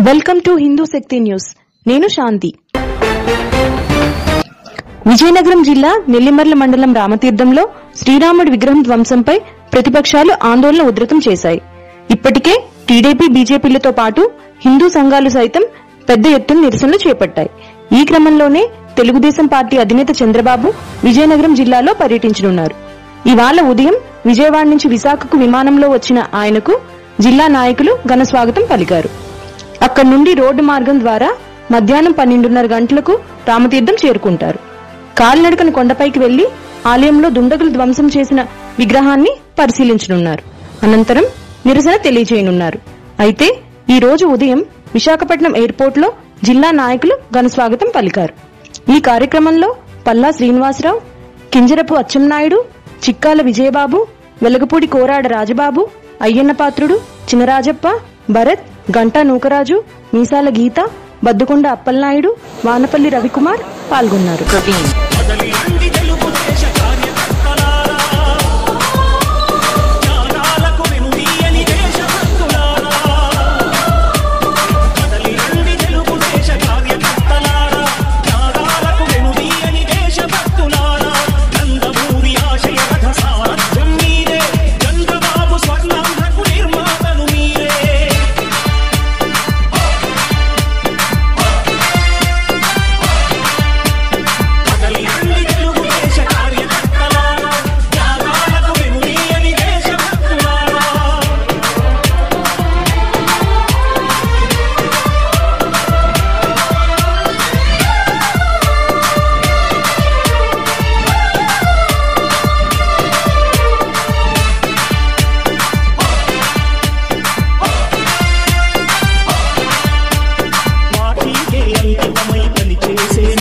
Welcome to Hindu Shakti news. నేను శాంతి. విజయనగరం జిల్లా నెల్లిమర్ల మండలం రామతీర్థంలో శ్రీరాముడి విగ్రహం ధ్వంసంపై ప్రతిపక్షాలు ఆందోళన ఉధృతం చేశాయి. ఇప్పటికే టీడీపీ, బీజేపీలతో పాటు హిందూ సంఘాలు సైతం పెద్ద ఎత్తున నిరసనలు చేపట్టాయి. ఈ క్రమంలోనే తెలుగుదేశం పార్టీ అధినేత చంద్రబాబు విజయనగరం జిల్లాలో పర్యటించనున్నారు. ఇవాళ ఉదయం విజయవాడ నుంచి విశాఖకు విమానంలో వచ్చిన ఆయనకు జిల్లా నాయకులు ఘన స్వాగతం పలికారు. అక్కడి నుండి రోడ్డు మార్గం ద్వారా మధ్యాహ్నం 12:30 గంటలకు రామతీర్థం చేరుకుంటారు. కాలినడకన కొండపైకి వెళ్లి ఆలయంలో దుండగులు ధ్వంసం చేసిన విగ్రహాన్ని పరిశీలించనున్నారు. అనంతరం నిరసన తెలియజేయనున్నారు. అయితే ఈ రోజు ఉదయం విశాఖపట్నం ఎయిర్పోర్ట్ లో జిల్లా నాయకులు ఘన స్వాగతం పలికారు. ఈ కార్యక్రమంలో పల్లా శ్రీనివాసరావు, కింజరపు అచ్చెన్నాయుడు, చిక్కాల విజయబాబు, వెలగపూడి కోరాడ రాజబాబు, అయ్యన్నపాత్రుడు, చినరాజప్ప, భరత్, గంటా నూకరాజు, మీసాల గీత, బద్దుకొండ అప్పలనాయుడు, వానపల్లి రవికుమార్ పాల్గొన్నారు.